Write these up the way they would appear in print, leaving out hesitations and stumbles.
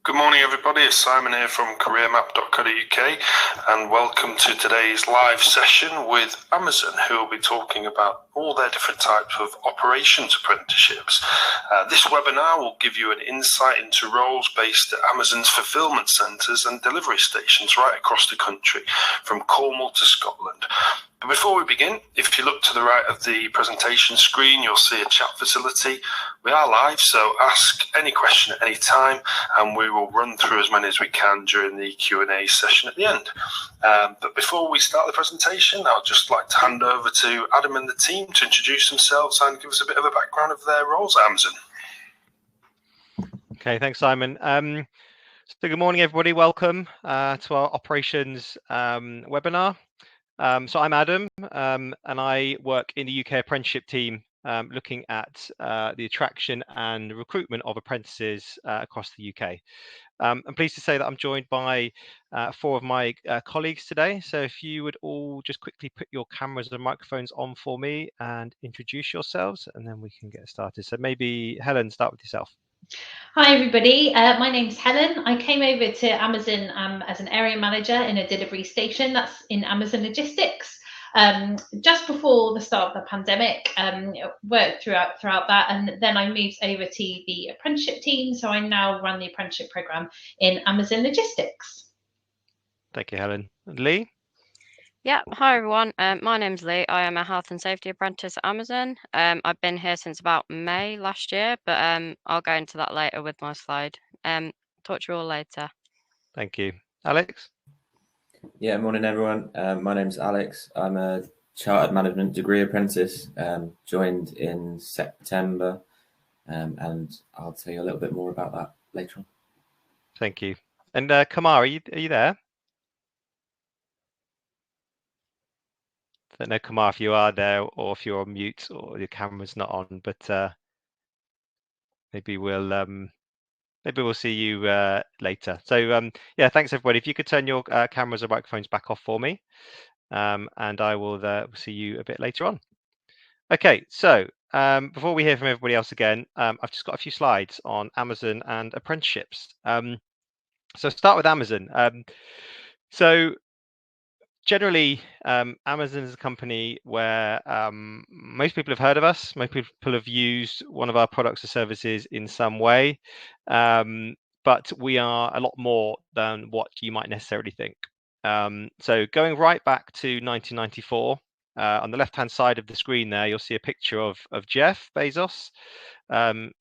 Good morning, everybody. It's Simon here from careermap.co.uk, and welcome to today's live session with Amazon, who will be talking about all their different types of operations apprenticeships. This webinar will give you an insight into roles based at Amazon's fulfilment centres and delivery stations right across the country, from Cornwall to Scotland. But before we begin, if you look to the right of the presentation screen, you'll see a chat facility. We are live, so ask any question at any time, and we will run through as many as we can during the Q&A session at the end. But before we start the presentation, I'd just like to hand over to Adam and the team to introduce themselves and give us a bit of a background of their roles at Amazon. Okay, thanks, Simon. So good morning, everybody. Welcome to our operations webinar. So I'm Adam, and I work in the UK apprenticeship team, looking at the attraction and recruitment of apprentices across the UK. I'm pleased to say that I'm joined by 4 of my colleagues today. So if you would all just quickly put your cameras and microphones on for me and introduce yourselves, and then we can get started. So maybe Helen, start with yourself. Hi everybody, my name's Helen. I came over to Amazon as an area manager in a delivery station that's in Amazon Logistics. Just before the start of the pandemic, worked throughout that, and then I moved over to the apprenticeship team, so I now run the apprenticeship program in Amazon Logistics. Thank you, Helen. Lee? Yeah, hi everyone. My name's Lee. I am a health and safety apprentice at Amazon. I've been here since about May last year, but I'll go into that later with my slide. Talk to you all later. Thank you. Alex? Yeah, morning everyone. My name's Alex. I'm a chartered management degree apprentice, joined in September, and I'll tell you a little bit more about that later on. Thank you. And Kamar, are you there? I don't know, Kamar, if you are there or if you're on mute or your camera's not on, but maybe we'll see you later. So yeah, thanks everybody. If you could turn your cameras and microphones back off for me, and I will see you a bit later on. Okay, so before we hear from everybody else again, I've just got a few slides on Amazon and apprenticeships. So start with Amazon. So generally, Amazon is a company where most people have heard of us. Most people have used one of our products or services in some way, but we are a lot more than what you might necessarily think. So going right back to 1994, on the left-hand side of the screen there, you'll see a picture of Jeff Bezos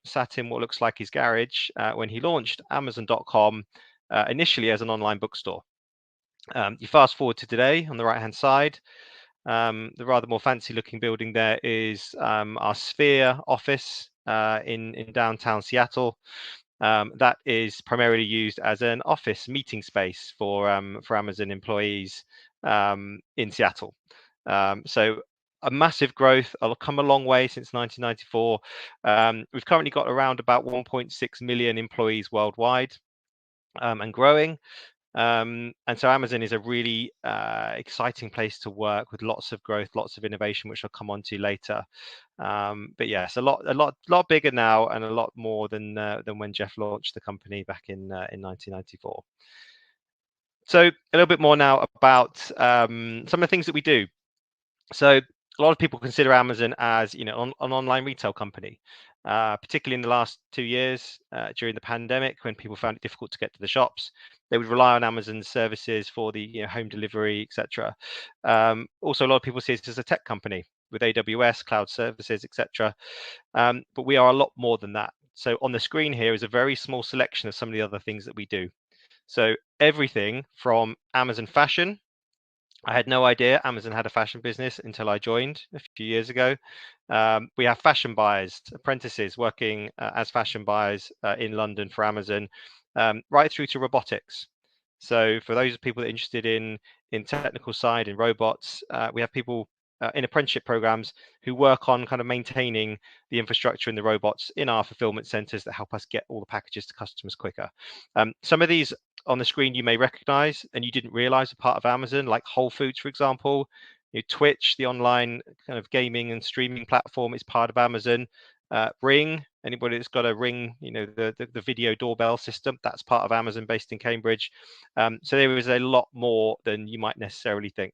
sat in what looks like his garage when he launched Amazon.com initially as an online bookstore. You fast forward to today on the right hand side, the rather more fancy looking building there is our Sphere office in downtown Seattle. That is primarily used as an office meeting space for Amazon employees in Seattle. So a massive growth. I'll come a long way since 1994. We've currently got around about 1.6 million employees worldwide, and growing. And so Amazon is a really exciting place to work with lots of growth, lots of innovation, which I'll come on to later. But yes, a lot bigger now and a lot more than when Jeff launched the company back in 1994. So a little bit more now about some of the things that we do. So a lot of people consider Amazon as an online retail company. Particularly in the last 2 years during the pandemic, when people found it difficult to get to the shops, they would rely on Amazon's services for the home delivery, etc. Also, a lot of people see it as a tech company with AWS, cloud services, etc. But we are a lot more than that. So on the screen here is a very small selection of some of the other things that we do. So everything from Amazon Fashion. I had no idea Amazon had a fashion business until I joined a few years ago. We have fashion buyers, apprentices working as fashion buyers in London for Amazon, right through to robotics. So for those people that are interested in technical side, in robots, we have people in apprenticeship programs who work on kind of maintaining the infrastructure and the robots in our fulfillment centers that help us get all the packages to customers quicker. Some of these on the screen you may recognize and you didn't realize are part of Amazon, like Whole Foods, for example. Twitch, the online kind of gaming and streaming platform, is part of Amazon. Ring, anybody that's got a Ring, the video doorbell system, that's part of Amazon, based in Cambridge. So there is a lot more than you might necessarily think.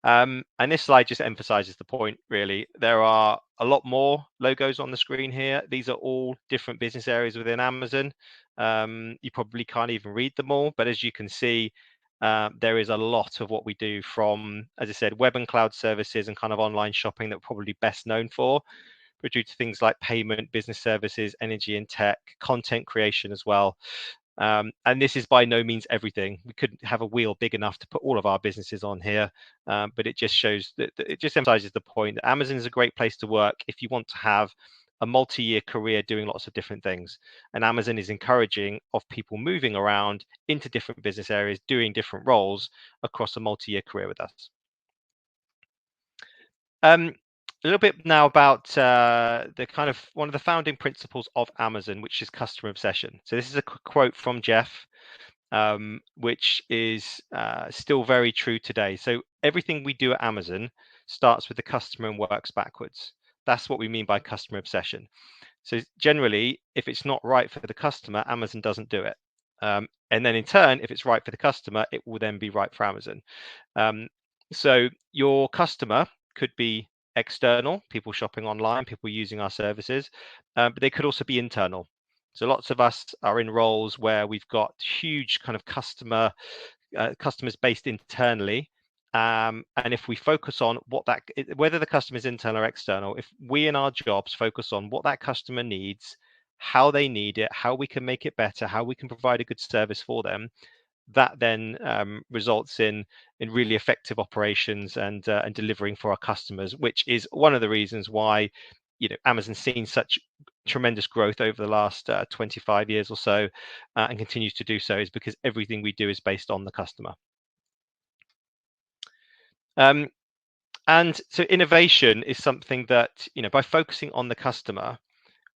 And this slide just emphasizes the point, really. There are a lot more logos on the screen here. These are all different business areas within Amazon. You probably can't even read them all, but as you can see, there is a lot of what we do, from, as I said, web and cloud services and kind of online shopping that we're probably best known for, but due to things like payment, business services, energy and tech, content creation as well. And this is by no means everything. We couldn't have a wheel big enough to put all of our businesses on here, but it just shows that it just emphasizes the point that Amazon is a great place to work if you want to have a multi-year career doing lots of different things. And Amazon is encouraging of people moving around into different business areas, doing different roles across a multi-year career with us. A little bit now about the kind of one of the founding principles of Amazon, which is customer obsession. So this is a quote from Jeff, which is still very true today. So everything we do at Amazon starts with the customer and works backwards. That's what we mean by customer obsession. So generally, if it's not right for the customer, Amazon doesn't do it. And then in turn, if it's right for the customer, it will then be right for Amazon. So your customer could be external, people shopping online, people using our services, but they could also be internal. So lots of us are in roles where we've got huge kind of customers based internally. And if we focus on whether the customer is internal or external, if we in our jobs focus on what that customer needs, how they need it, how we can make it better, how we can provide a good service for them, that then results in really effective operations and delivering for our customers, which is one of the reasons why Amazon's seen such tremendous growth over the last 25 years or so, and continues to do so, is because everything we do is based on the customer. And so innovation is something that, by focusing on the customer,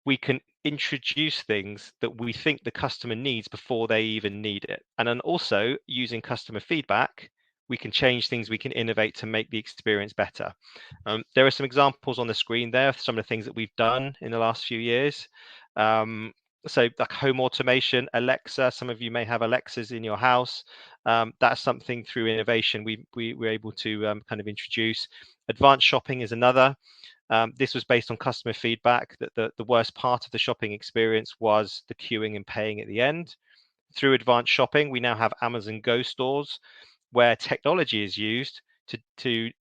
we can introduce things that we think the customer needs before they even need it. And then also, using customer feedback, we can change things, we can innovate to make the experience better. There are some examples on the screen there of some of the things that we've done in the last few years. So like home automation, Alexa, some of you may have Alexas in your house. That's something through innovation we were able to kind of introduce. Advanced shopping is another. This was based on customer feedback that the worst part of the shopping experience was the queuing and paying at the end. Through advanced shopping, we now have Amazon Go stores where technology is used to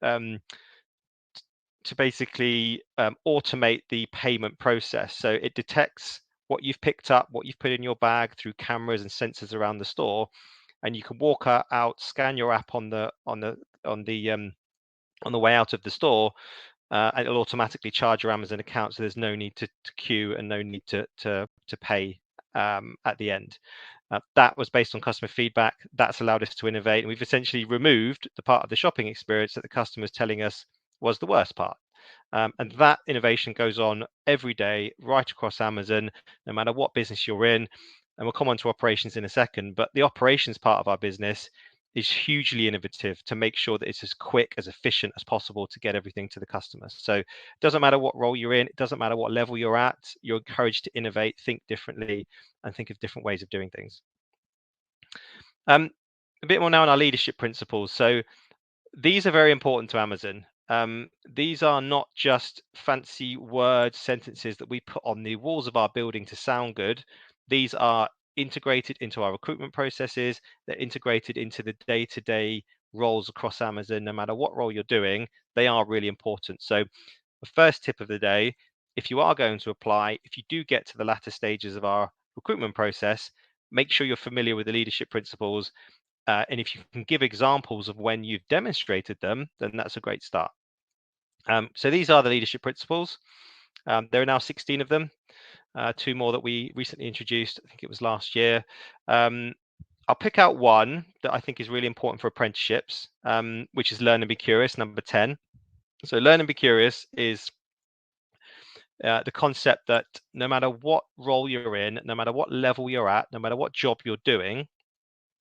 basically automate the payment process. So it detects what you've picked up, what you've put in your bag through cameras and sensors around the store, and you can walk out, scan your app on the way out of the store, and it'll automatically charge your Amazon account, so there's no need to queue and no need to pay at the end. That was based on customer feedback. That's allowed us to innovate, and we've essentially removed the part of the shopping experience that the customer's telling us was the worst part. And that innovation goes on every day right across Amazon, no matter what business you're in. And we'll come on to operations in a second, but the operations part of our business is hugely innovative to make sure that it's as quick, as efficient as possible to get everything to the customers. So it doesn't matter what role you're in, it doesn't matter what level you're at, you're encouraged to innovate, think differently, and think of different ways of doing things. A bit more now on our leadership principles. So these are very important to Amazon. These are not just fancy words, sentences that we put on the walls of our building to sound good. These are integrated into our recruitment processes. They're integrated into the day-to-day roles across Amazon. No matter what role you're doing, they are really important. So the first tip of the day, if you are going to apply, if you do get to the latter stages of our recruitment process, make sure you're familiar with the leadership principles. And if you can give examples of when you've demonstrated them, then that's a great start. So these are the leadership principles. There are now 16 of them. 2 more that we recently introduced, I think it was last year. I'll pick out one that I think is really important for apprenticeships, which is learn and be curious, number 10. So learn and be curious is the concept that no matter what role you're in, no matter what level you're at, no matter what job you're doing,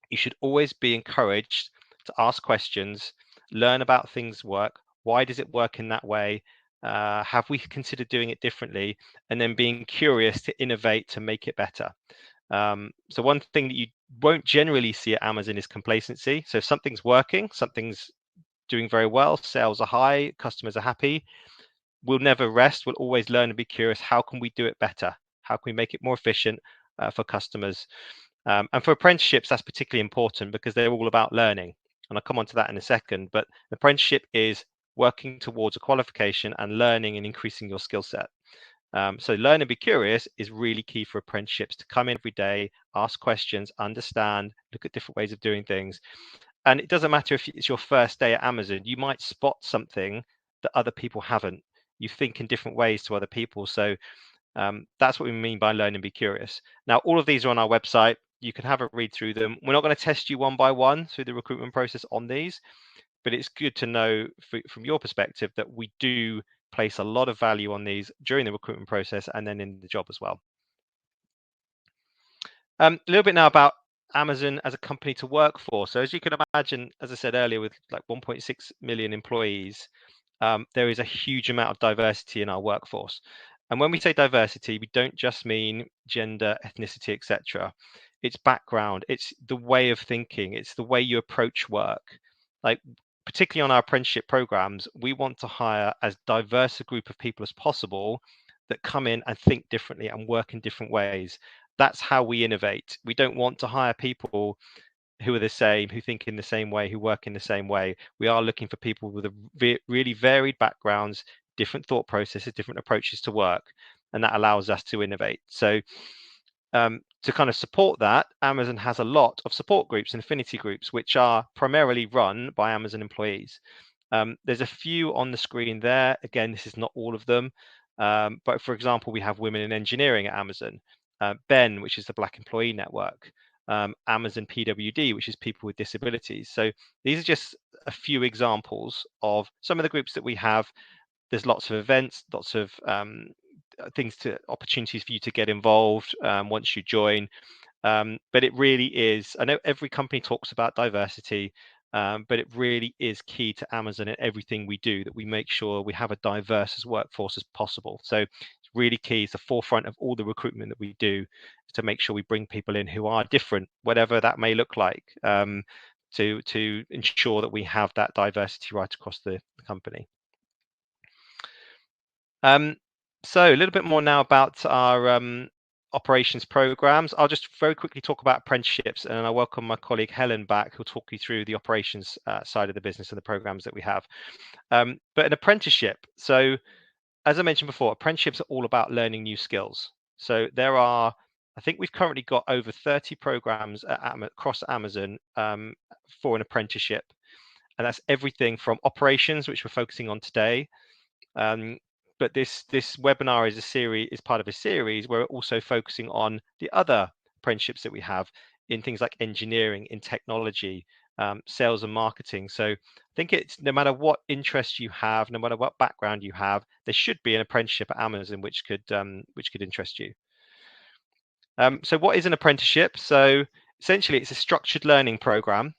you should always be encouraged to ask questions, learn about things work. Why does it work in that way? Have we considered doing it differently? And then being curious to innovate to make it better. So one thing that you won't generally see at Amazon is complacency. So if something's working, something's doing very well, sales are high, customers are happy, we'll never rest. We'll always learn and be curious. How can we do it better? How can we make it more efficient for customers? And for apprenticeships, that's particularly important because they're all about learning. And I'll come on to that in a second. But an apprenticeship is working towards a qualification and learning and increasing your skill set. So learn and be curious is really key for apprenticeships, to come in every day, ask questions, understand, look at different ways of doing things. And it doesn't matter if it's your first day at Amazon, you might spot something that other people haven't. You think in different ways to other people. So that's what we mean by learn and be curious. Now, all of these are on our website. You can have a read through them. We're not going to test you one by one through the recruitment process on these, but it's good to know from your perspective that we do place a lot of value on these during the recruitment process and then in the job as well. A little bit now about Amazon as a company to work for. So as you can imagine, as I said earlier, with like 1.6 million employees, there is a huge amount of diversity in our workforce. And when we say diversity, we don't just mean gender, ethnicity, etc. It's background, it's the way of thinking, it's the way you approach work. Like particularly on our apprenticeship programs, we want to hire as diverse a group of people as possible that come in and think differently and work in different ways. That's how we innovate. We don't want to hire people who are the same, who think in the same way, who work in the same way. We are looking for people with a really varied backgrounds, different thought processes, different approaches to work, and that allows us to innovate. So to kind of support that, Amazon has a lot of support groups and affinity groups, which are primarily run by Amazon employees. There's a few on the screen there. Again, this is not all of them. But for example, we have Women in Engineering at Amazon, BEN, which is the Black Employee Network, Amazon PWD, which is people with disabilities. So these are just a few examples of some of the groups that we have. There's lots of events, lots of opportunities for you to get involved once you join. But it really is, I know every company talks about diversity, but it really is key to Amazon in everything we do, that we make sure we have a diverse workforce as possible. So it's really key. It's the forefront of all the recruitment that we do, to make sure we bring people in who are different, whatever that may look like, to ensure that we have that diversity right across the company. So a little bit more now about our operations programs. I'll just very quickly talk about apprenticeships, and I welcome my colleague Helen back, who'll talk you through the operations side of the business and the programs that we have. But an apprenticeship, so as I mentioned before, apprenticeships are all about learning new skills. So there are, I think we've currently got over 30 programs across Amazon for an apprenticeship, and that's everything from operations, which we're focusing on today. But this webinar is part of a series where we're also focusing on the other apprenticeships that we have in things like engineering, in technology, sales and marketing. So I think it's, no matter what interest you have, no matter what background you have, there should be an apprenticeship at Amazon which could interest you. So what is an apprenticeship? So essentially it's a structured learning program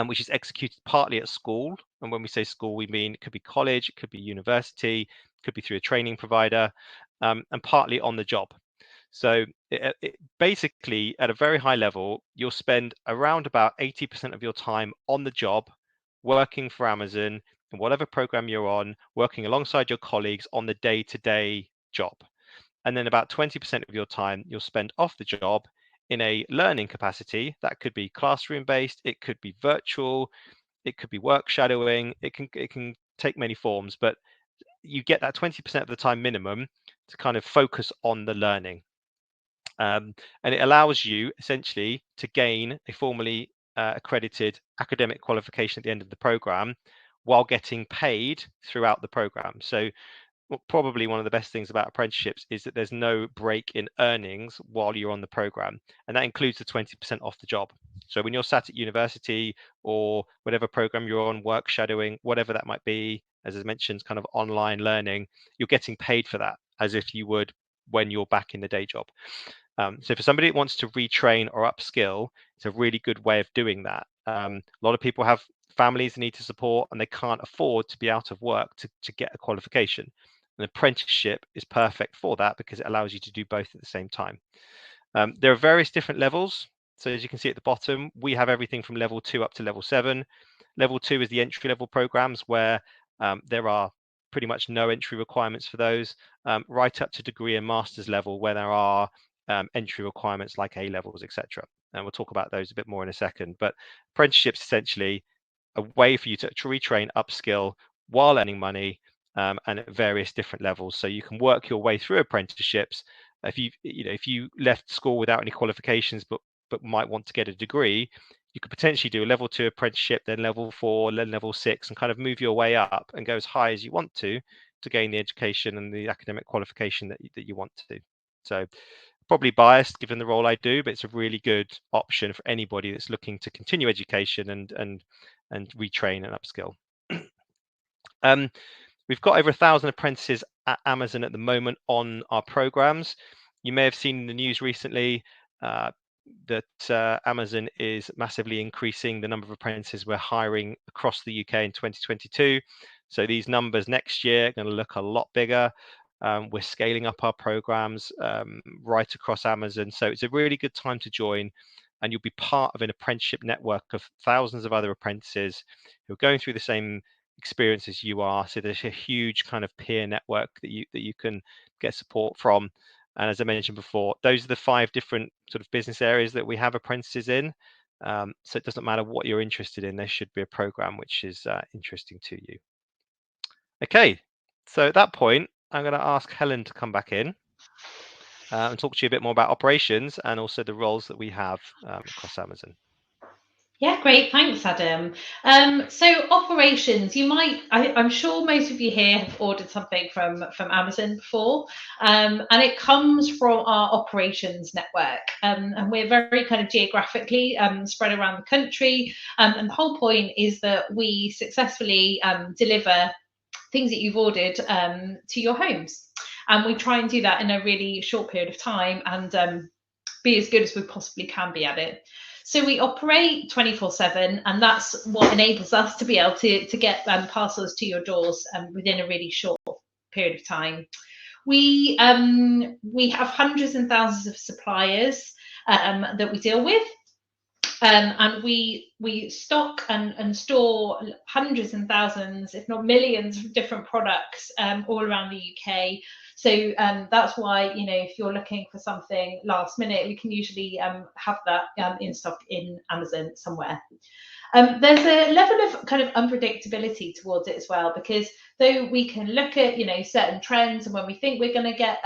which is executed partly at school. And when we say school, we mean it could be college, it could be university, it could be through a training provider, and partly on the job. So it basically, at a very high level, you'll spend around about 80% of your time on the job, working for Amazon in whatever program you're on, working alongside your colleagues on the day-to-day job. And then about 20% of your time you'll spend off the job in a learning capacity. That could be classroom based, it could be virtual, it could be work shadowing, it can take many forms, but you get that 20% of the time minimum to kind of focus on the learning. And it allows you essentially to gain a formally accredited academic qualification at the end of the program while getting paid throughout the program. So probably one of the best things about apprenticeships is that there's no break in earnings while you're on the program, and that includes the 20% off the job. So when you're sat at university or whatever program you're on, work shadowing, whatever that might be, as I mentioned, kind of online learning, you're getting paid for that as if you would when you're back in the day job. So for somebody that wants to retrain or upskill, it's a really good way of doing that. A lot of people have families they need to support, and they can't afford to be out of work to get a qualification. An apprenticeship is perfect for that because it allows you to do both at the same time. There are various different levels. So as you can see at the bottom, we have everything from level 2 up to level 7. Level 2 is the entry level programs where there are pretty much no entry requirements for those, right up to degree and master's level where there are entry requirements like A levels, etc. And we'll talk about those a bit more in a second. But apprenticeships essentially a way for you to retrain, upskill while earning money, and at various different levels. So you can work your way through apprenticeships. If you left school without any qualifications, but might want to get a degree, you could potentially do a level 2 apprenticeship, then level 4, then level 6, and kind of move your way up and go as high as you want to gain the education and the academic qualification that you want to do. So probably biased given the role I do, but it's a really good option for anybody that's looking to continue education and retrain and upskill. We've got over 1,000 apprentices at Amazon at the moment on our programs. You may have seen in the news recently that Amazon is massively increasing the number of apprentices we're hiring across the UK in 2022. So these numbers next year are going to look a lot bigger. We're scaling up our programs right across Amazon. So it's a really good time to join, and you'll be part of an apprenticeship network of thousands of other apprentices who are going through the same experience as you are. So there's a huge kind of peer network that you can get support from. And as I mentioned before, those are the 5 different sort of business areas that we have apprentices in. So it doesn't matter what you're interested in, there should be a program which is interesting to you. Okay, so at that point, I'm going to ask Helen to come back in and talk to you a bit more about operations and also the roles that we have across Amazon. Yeah, great. Thanks, Adam. So operations, I'm sure most of you here have ordered something from Amazon before, and it comes from our operations network. And we're very kind of geographically spread around the country. And the whole point is that we successfully deliver things that you've ordered to your homes. And we try and do that in a really short period of time and be as good as we possibly can be at it. So we operate 24/7, and that's what enables us to be able to get parcels to your doors within a really short period of time. We have hundreds and thousands of suppliers that we deal with. And we stock and store hundreds and thousands, if not millions, of different products all around the UK. So that's why, if you're looking for something last minute, we can usually have that in stock in Amazon somewhere. There's a level of kind of unpredictability towards it as well, because though we can look at certain trends, and when we think we're going to get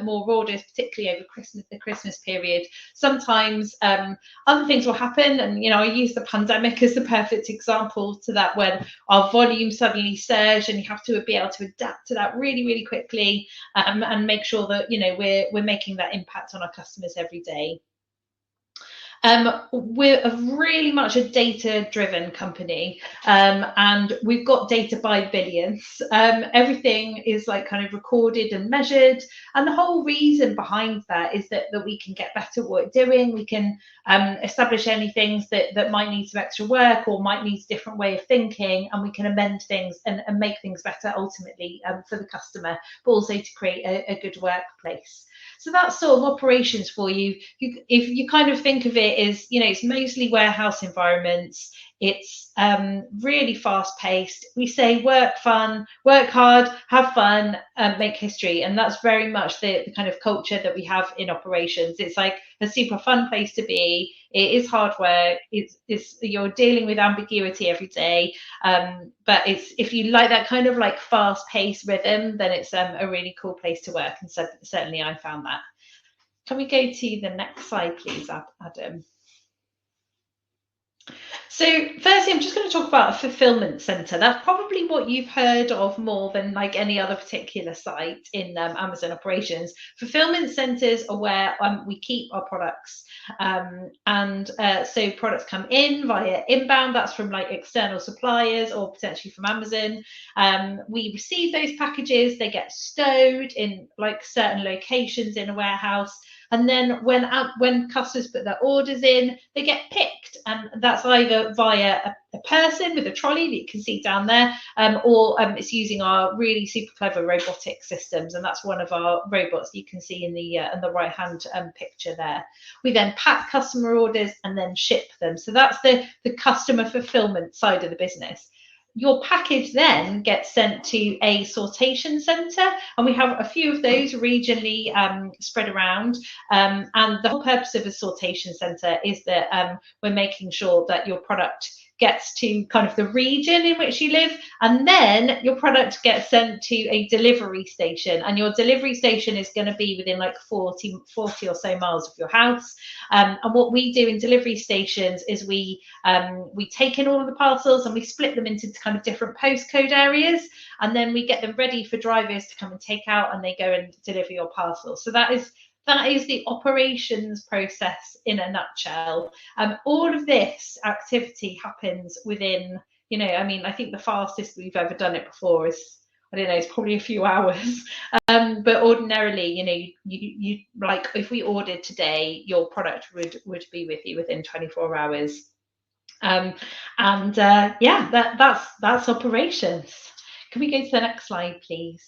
more orders, particularly over the Christmas period, sometimes other things will happen. And I use the pandemic as the perfect example to that, when our volume suddenly surged, and you have to be able to adapt to that really, really quickly and make sure that we're making that impact on our customers every day. We're really much a data-driven company, and we've got data by billions. Everything is kind of recorded and measured, and the whole reason behind that is that we can get better at what we're doing. We can establish any things that might need some extra work or might need a different way of thinking, and we can amend things and make things better ultimately for the customer, but also to create a good workplace. So that's sort of operations for you. If you kind of think of it as, it's mostly warehouse environments. It's really fast paced. We say work hard, have fun, make history. And that's very much the kind of culture that we have in operations. It's like a super fun place to be. It is hard work. You're dealing with ambiguity every day. But if you like that kind of fast paced rhythm, then it's a really cool place to work. And so certainly I found that. Can we go to the next slide, please, Adam? So firstly, I'm just going to talk about a fulfilment centre. That's probably what you've heard of more than any other particular site in Amazon operations. Fulfilment centres are where we keep our products. So products come in via inbound. That's from external suppliers or potentially from Amazon. We receive those packages. They get stowed in certain locations in a warehouse. And then when customers put their orders in, they get picked picked, and that's either via a person with a trolley that you can see down there, or it's using our really super clever robotic systems, and that's one of our robots you can see in the right hand picture there. We then pack customer orders and then ship them. So that's the customer fulfillment side of the business. Your package then gets sent to a sortation centre, and we have a few of those regionally spread around. And the whole purpose of a sortation centre is that we're making sure that your product gets to kind of the region in which you live, and then your product gets sent to a delivery station, and your delivery station is going to be within like 40 or so miles of your house. And what we do in delivery stations is we take in all of the parcels and we split them into kind of different postcode areas, and then we get them ready for drivers to come and take out, and they go and deliver your parcels. So that is the operations process in a nutshell. All of this activity happens within, I think the fastest we've ever done it before is, I don't know, it's probably a few hours. But ordinarily, you like if we ordered today, your product would be with you within 24 hours. That's operations. Can we go to the next slide, please?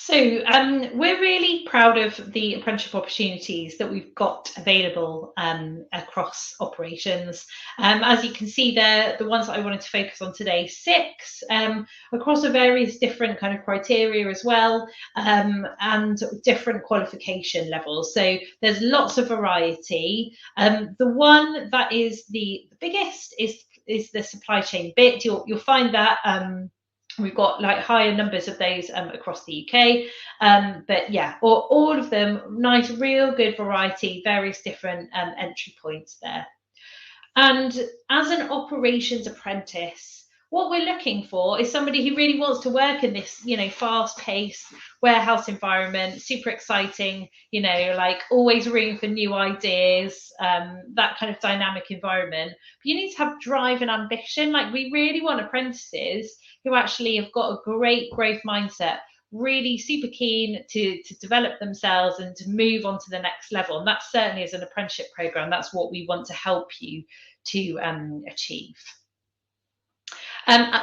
So we're really proud of the apprenticeship opportunities that we've got available across operations. As you can see there, the ones that I wanted to focus on today, 6 across a various different kind of criteria as well, and different qualification levels. So there's lots of variety. The one that is the biggest is the supply chain bit. You'll find that we've got like higher numbers of those across the UK, but yeah, all of them, nice, real good variety, various different entry points there. And as an operations apprentice, what we're looking for is somebody who really wants to work in this, fast-paced warehouse environment, super exciting, like always room for new ideas, that kind of dynamic environment. But you need to have drive and ambition. Like, we really want apprentices who actually have got a great growth mindset, really super keen to develop themselves and to move on to the next level. And that certainly is an apprenticeship program. That's what we want to help you to achieve.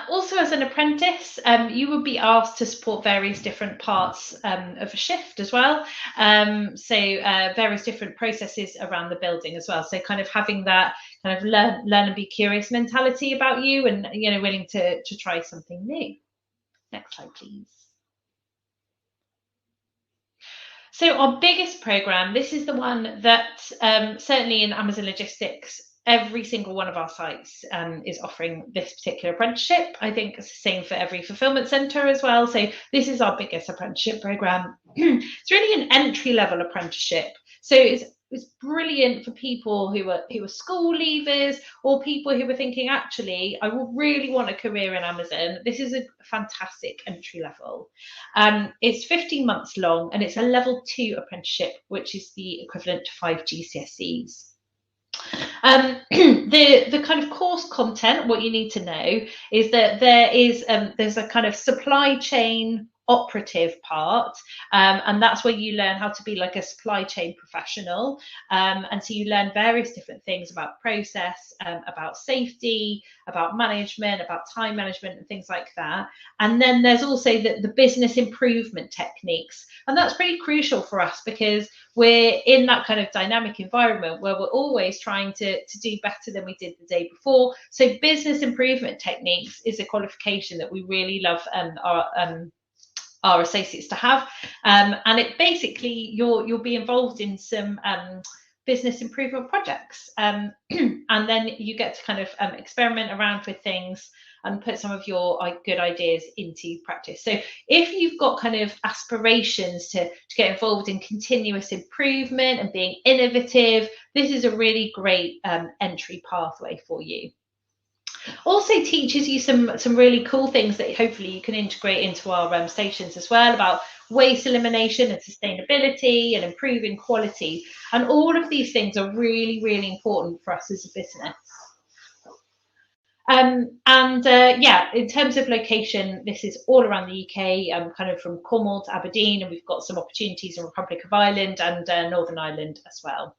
Also, as an apprentice, you would be asked to support various different parts of a shift as well. Various different processes around the building as well. So kind of having that kind of learn and be curious mentality about you, and willing to try something new. Next slide, please. So our biggest program, this is the one that certainly in Amazon Logistics, every single one of our sites is offering this particular apprenticeship. I think it's the same for every fulfillment centre as well. So this is our biggest apprenticeship program. It's really an entry-level apprenticeship. So it's brilliant for people who are school leavers, or people who are thinking, actually, I will really want a career in Amazon. This is a fantastic entry level. It's 15 months long, and it's a level 2 apprenticeship, which is the equivalent to 5 GCSEs. The kind of course content, what you need to know is that there's a kind of supply chain operative part, and that's where you learn how to be like a supply chain professional, and so you learn various different things about process, about safety, about management, about time management and things like that. And then there's also the business improvement techniques, and that's pretty crucial for us because we're in that kind of dynamic environment where we're always trying to do better than we did the day before. So business improvement techniques is a qualification that we really love our associates to have, and it basically you'll be involved in some business improvement projects, and then you get to kind of experiment around with things and put some of your good ideas into practice. So if you've got kind of aspirations to get involved in continuous improvement and being innovative, this is a really great entry pathway for you. Also teaches you some really cool things that hopefully you can integrate into our stations as well, about waste elimination and sustainability and improving quality. And all of these things are really, really important for us as a business. In terms of location, this is all around the UK, kind of from Cornwall to Aberdeen, and we've got some opportunities in Republic of Ireland and Northern Ireland as well.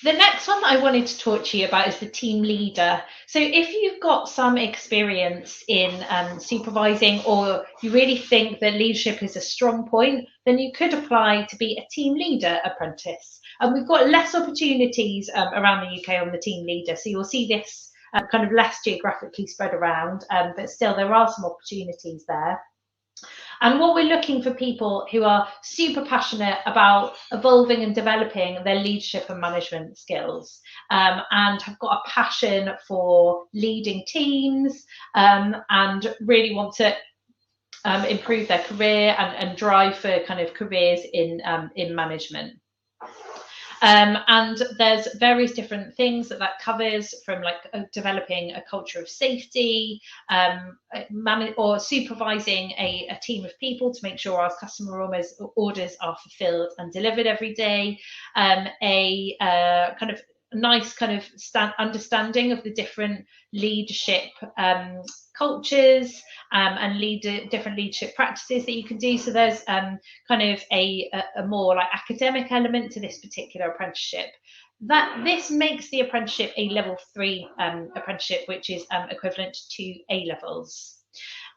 The next one that I wanted to talk to you about is the team leader. So if you've got some experience in supervising, or you really think that leadership is a strong point, then you could apply to be a team leader apprentice. And we've got less opportunities around the UK on the team leader. So you'll see this kind of less geographically spread around, but still there are some opportunities there. And what we're looking for people who are super passionate about evolving and developing their leadership and management skills, and have got a passion for leading teams, and really want to improve their career and drive for kind of careers in management. And there's various different things that covers, from like developing a culture of safety, or supervising a team of people to make sure our customer orders are fulfilled and delivered every day, a kind of nice kind of understanding of the different leadership cultures, and different leadership practices that you can do. So there's kind of a more like academic element to this particular apprenticeship. That this makes the apprenticeship a level 3 apprenticeship, which is equivalent to A levels.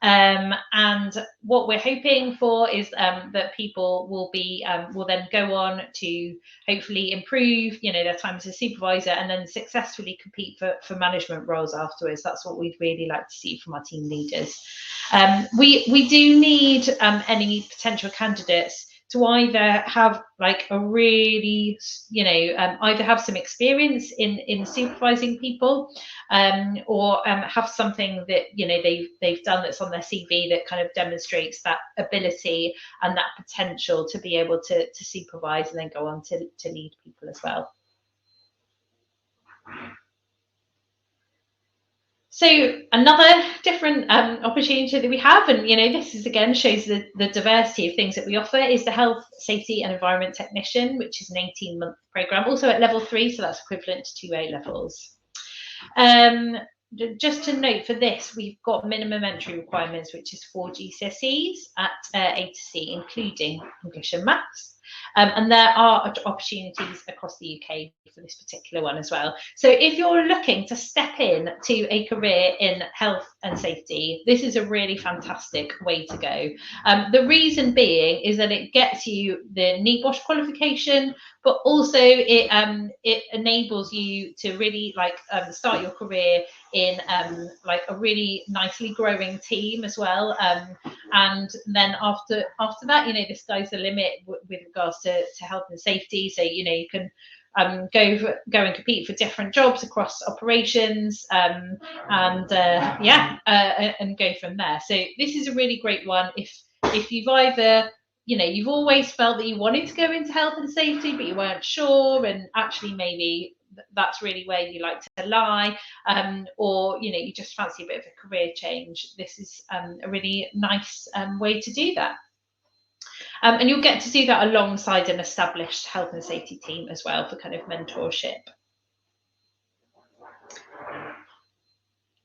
And what we're hoping for is that people will then go on to hopefully improve, their time as a supervisor, and then successfully compete for management roles afterwards. That's what we'd really like to see from our team leaders. We do need any potential candidates to either have like a really, either have some experience in supervising people, or have something that they've done that's on their CV that kind of demonstrates that ability and that potential to be able to supervise and then go on to lead people as well. So another different opportunity that we have, and this is again shows the diversity of things that we offer, is the Health, Safety and Environment Technician, which is an 18-month programme, also at level 3, so that's equivalent to 2 A levels. Just to note for this, we've got minimum entry requirements, which is 4 GCSEs at A to C, including English and Maths. And there are opportunities across the UK for this particular one as well. So if you're looking to step in to a career in health and safety, this is a really fantastic way to go. The reason being is that it gets you the NEBOSH qualification, but also it enables you to really start your career in like a really nicely growing team as well, and then after that, the sky's the limit with regards to health and safety. So you can go and compete for different jobs across operations, and go from there. So this is a really great one if you've either you've always felt that you wanted to go into health and safety but you weren't sure, and actually maybe that's really where you like to lie, or you just fancy a bit of a career change. This is a really nice way to do that. And you'll get to do that alongside an established health and safety team as well for kind of mentorship.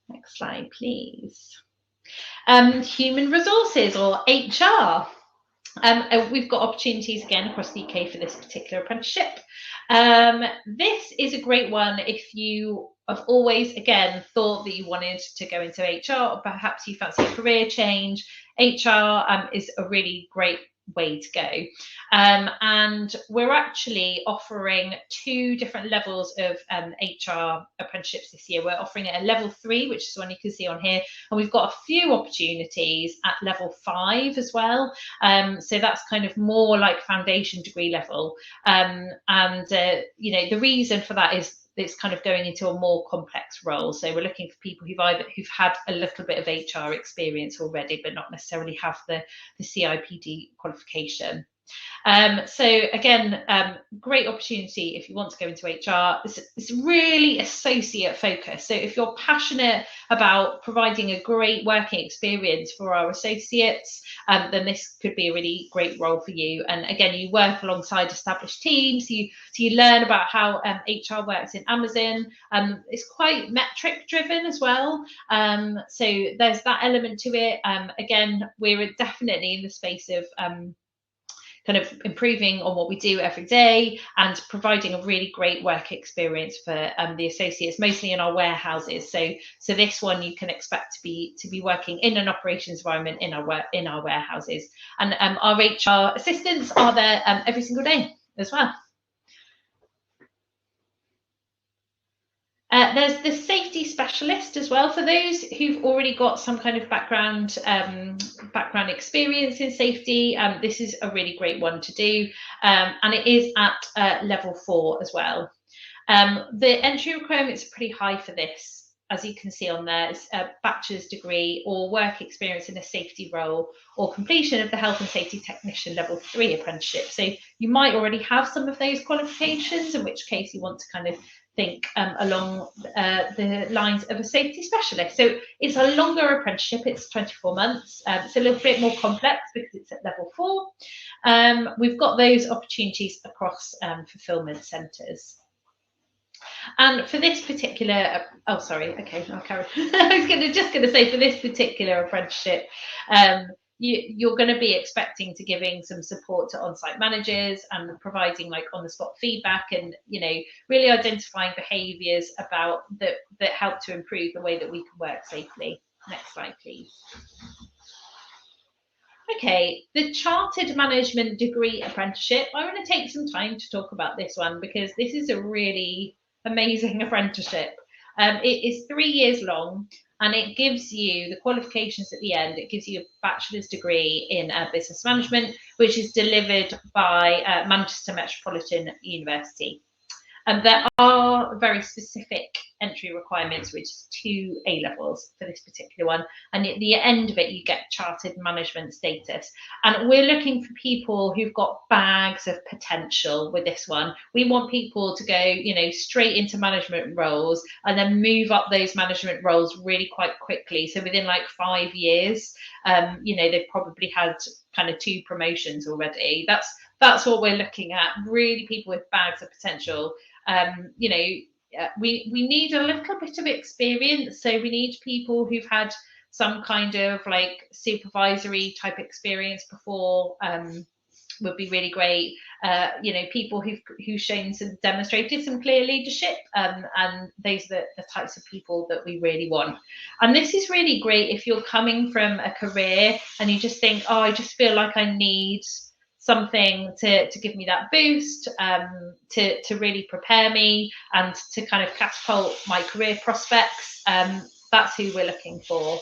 Next slide, please. Human resources, or HR. We've got opportunities again across the UK for this particular apprenticeship. This is a great one if you have always, again, thought that you wanted to go into HR, or perhaps you fancy a career change. HR is a really great way to go. And we're actually offering 2 different levels of HR apprenticeships this year. We're offering it at level 3, which is one you can see on here, and we've got a few opportunities at level 5 as well. So that's kind of more like foundation degree level. The reason for that is it's kind of going into a more complex role. So we're looking for people who've had a little bit of HR experience already, but not necessarily have the CIPD qualification. So again, great opportunity if you want to go into HR. It's really associate focused. So if you're passionate about providing a great working experience for our associates, then this could be a really great role for you. And again, you work alongside established teams. So you learn about how HR works in Amazon. It's quite metric driven as well. So there's that element to it. Again, we're definitely in the space of kind of improving on what we do every day and providing a really great work experience for the associates, mostly in our warehouses. So this one you can expect to be working in an operations environment in our warehouses, and our HR assistants are there every single day as well. There's the safety specialist as well. For those who've already got some kind of background experience in safety, this is a really great one to do, and it is at level 4 as well. The entry requirements are pretty high for this, as you can see on there. It's a bachelor's degree or work experience in a safety role or completion of the health and safety technician level 3 apprenticeship. So you might already have some of those qualifications, in which case you want to kind of think along the lines of a safety specialist. So it's a longer apprenticeship, it's 24 months. It's a little bit more complex because it's at level 4. We've got those opportunities across fulfilment centres. And for this particular, oh sorry, okay, I'll carry. I was just going to say, for this particular apprenticeship, you're going to be expecting to giving some support to on-site managers and providing like on-the-spot feedback, and really identifying behaviours about that help to improve the way that we can work safely. Next slide, please. Okay, the Chartered Management Degree Apprenticeship. I want to take some time to talk about this one because this is a really amazing apprenticeship. It is 3 years long, and it gives you the qualifications at the end. It gives you a bachelor's degree in business management, which is delivered by Manchester Metropolitan University. There are very specific entry requirements, which is 2 A-levels for this particular one. And at the end of it, you get chartered management status. And we're looking for people who've got bags of potential with this one. We want people to go, straight into management roles and then move up those management roles really quite quickly. So within like 5 years, they've probably had kind of 2 promotions already. That's what we're looking at, really people with bags of potential. We need a little bit of experience, so we need people who've had some kind of like supervisory type experience before, would be really great. People who've demonstrated some clear leadership, and those are the types of people that we really want. And this is really great if you're coming from a career and you just think, oh, I just feel like I need something to give me that boost, to really prepare me and to kind of catapult my career prospects. That's who we're looking for.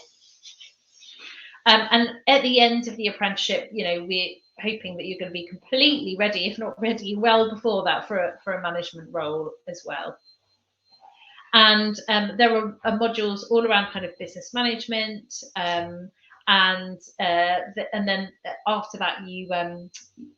And at the end of the apprenticeship, we're hoping that you're going to be completely ready, if not ready, well before that for a management role as well. And there are modules all around kind of business management, and then after that you and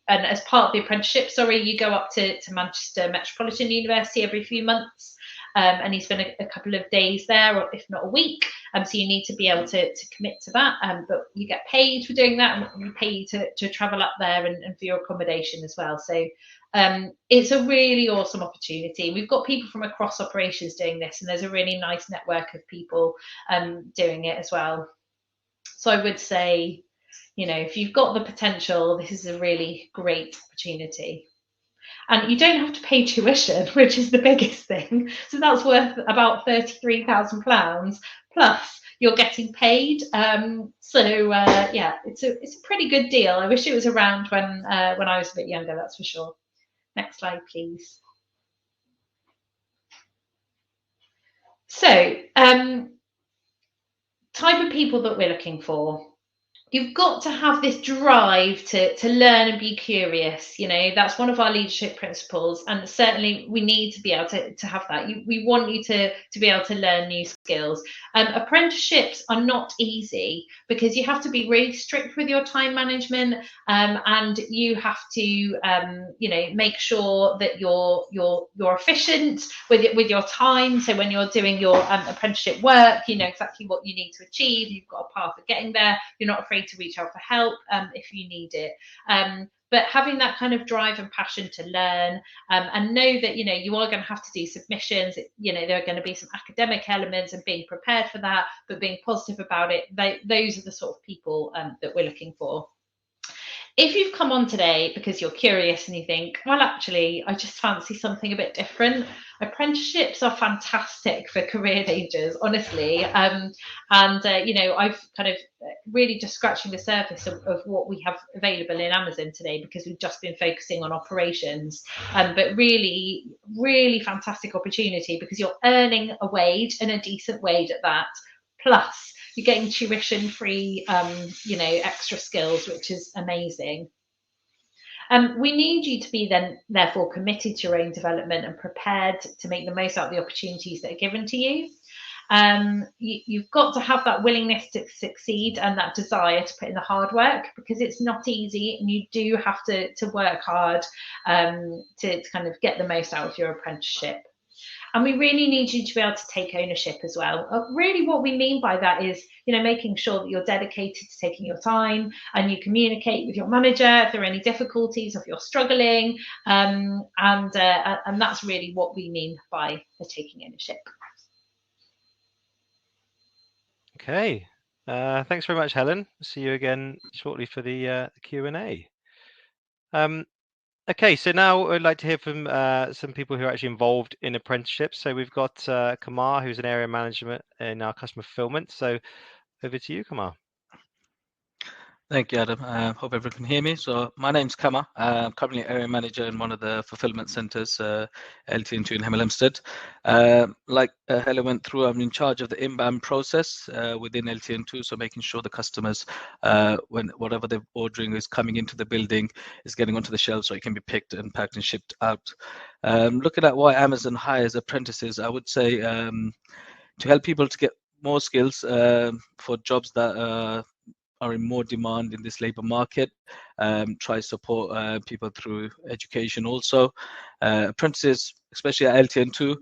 as part of the apprenticeship, you go up to Manchester Metropolitan University every few months, and you spend a couple of days there, or if not a week. So you need to be able to commit to that, but you get paid for doing that, and we pay you to travel up there and for your accommodation as well. So it's a really awesome opportunity. We've got people from across operations doing this, and there's a really nice network of people doing it as well. So I would say, if you've got the potential, this is a really great opportunity. And you don't have to pay tuition, which is the biggest thing. So that's worth about £33,000 plus you're getting paid. Yeah, it's a pretty good deal. I wish it was around when I was a bit younger, that's for sure. Next slide, please. So, type of people that we're looking for. You've got to have this drive to learn and be curious. That's one of our leadership principles, and certainly we need to be able to have that. We want you to be able to learn new skills. Apprenticeships are not easy because you have to be really strict with your time management, and you have to make sure that you're efficient with your time. So when you're doing your apprenticeship work, you know exactly what you need to achieve. You've got a path of getting there. You're not afraid to reach out for help if you need it. But having that kind of drive and passion to learn, and know that you are going to have to do submissions. There are going to be some academic elements, and being prepared for that, but being positive about it. Those are the sort of people that we're looking for. if you've come on today because you're curious and you think, well, actually, I just fancy something a bit different, apprenticeships are fantastic for career changers, honestly. You know, I've kind of really just scratching the surface of what we have available in Amazon today, because we've just been focusing on operations. But really, really fantastic opportunity, because you're earning a wage, and a decent wage at that. Plus, you're getting tuition-free, you know, extra skills, which is amazing. We need you to be then, therefore, committed to your own development and prepared to make the most out of the opportunities that are given to you. You've got to have that willingness to succeed and that desire to put in the hard work, because it's not easy, and you do have to work hard to kind of get the most out of your apprenticeship. And we really need you to be able to take ownership as well. Really, what we mean by that is, you know, making sure that you're dedicated to taking your time, and you communicate with your manager if there are any difficulties, if you're struggling, and that's really what we mean by taking ownership. Okay, thanks very much, Helen. See you again shortly for the Q&A. Okay, so now I'd like to hear from some people who are actually involved in apprenticeships. So we've got Kamar, who's an area manager in our customer fulfillment. So over to you, Kamar. Thank you, Adam. Hope everyone can hear me. So my name's Kamar. I'm currently area manager in one of the fulfillment centres, LTN2 in Hemel Hempstead. Like Helen went through, I'm in charge of the inbound process within LTN2, so making sure the customers, when whatever they're ordering is coming into the building, is getting onto the shelves so it can be picked and packed and shipped out. Looking at why Amazon hires apprentices, I would say to help people to get more skills for jobs that are in more demand in this labour market. Try to support people through education also. Apprentices, especially at LTN2,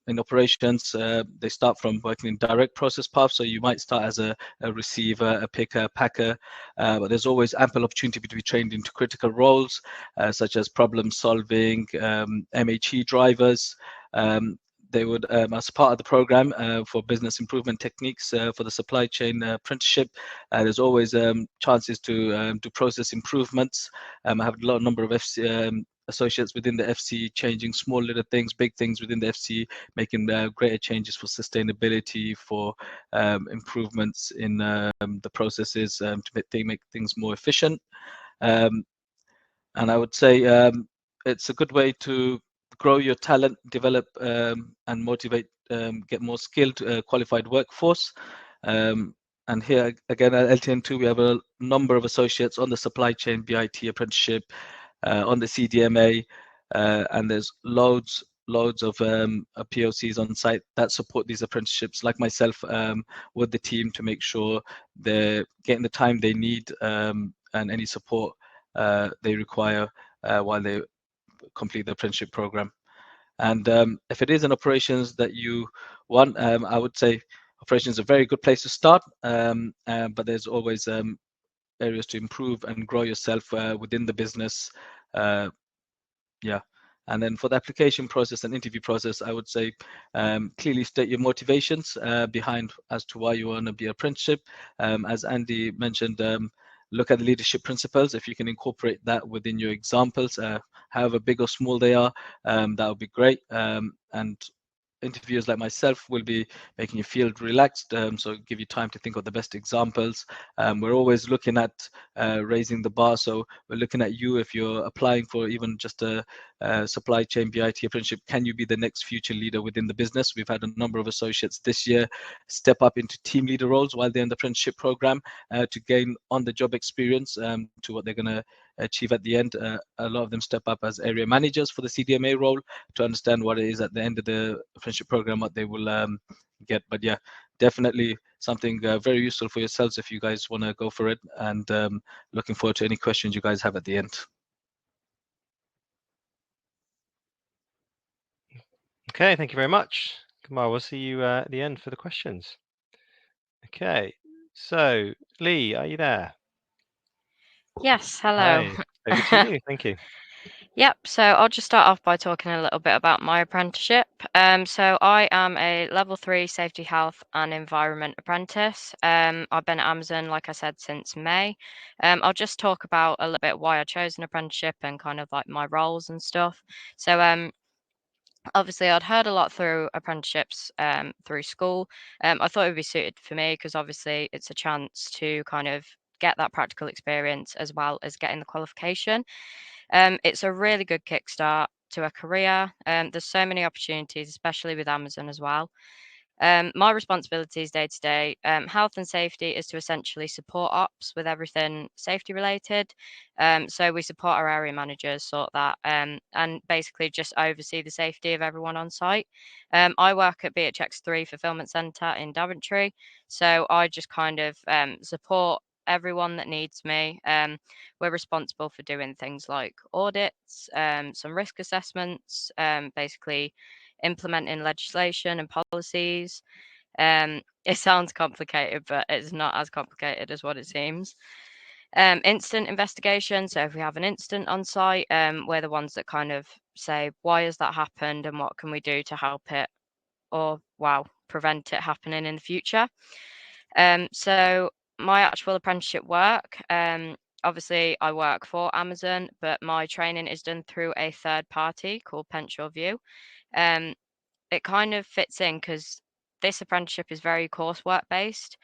in operations, they start from working in direct process paths. So you might start as a receiver, a picker, packer, but there's always ample opportunity to be trained into critical roles, such as problem solving, MHE drivers. They would, as part of the program for business improvement techniques for the supply chain apprenticeship, there's always chances to do process improvements. I have a number of FC associates within the FC changing small little things, big things within the FC, making greater changes for sustainability, for improvements in the processes to make things more efficient. And I would say it's a good way to grow your talent, develop and motivate, get more skilled, qualified workforce. And here again at LTN2, we have a number of associates on the supply chain BIT apprenticeship, on the CDMA, and there's loads of POCs on site that support these apprenticeships, like myself, with the team, to make sure they're getting the time they need and any support they require while they complete the apprenticeship program. And if it is an operations that you want, I would say operations is a very good place to start, but there's always areas to improve and grow yourself within the business. Yeah. And then for the application process and interview process, I would say clearly state your motivations behind as to why you want to be an apprenticeship. As Andy mentioned, look at the leadership principles. If you can incorporate that within your examples, however big or small they are, that would be great. And interviewers like myself will be making you feel relaxed, so give you time to think of the best examples. We're always looking at raising the bar, so we're looking at you if you're applying for even just a supply chain BIT apprenticeship. Can you be the next future leader within the business? We've had a number of associates this year step up into team leader roles while they're in the apprenticeship program to gain on-the-job experience to what they're going to achieve at the end. A lot of them step up as area managers for the CDMA role to understand what it is at the end of the apprenticeship program, what they will get. But yeah, definitely something very useful for yourselves if you guys want to go for it, and looking forward to any questions you guys have at the end. Okay, thank you very much. Kamar, we'll see you at the end for the questions. Okay, so Lee, are you there? Yes, hello. Hi. Over to you. Thank you. Yep, so I'll just start off by talking a little bit about my apprenticeship. So I am a level 3 safety, health and environment apprentice. I've been at Amazon, like I said, since May. I'll just talk about a little bit why I chose an apprenticeship and kind of like my roles and stuff. So obviously I'd heard a lot through apprenticeships through school. I thought it would be suited for me because obviously it's a chance to kind of get that practical experience as well as getting the qualification. It's a really good kickstart to a career. There's so many opportunities, especially with Amazon as well. My responsibilities day to day, health and safety is to essentially support ops with everything safety related. So we support our area managers, sort that, and basically just oversee the safety of everyone on site. I work at BHX3 Fulfilment Centre in Daventry, so I just kind of support everyone that needs me. We're responsible for doing things like audits, some risk assessments, basically implementing legislation and policies. It sounds complicated, but it's not as complicated as what it seems. Instant investigation. So if we have an incident on site, we're the ones that kind of say, why has that happened and what can we do to help it or, wow, prevent it happening in the future? So my actual apprenticeship work, obviously I work for Amazon, but my training is done through a third party called Pensure View. It kind of fits in because this apprenticeship is very coursework based.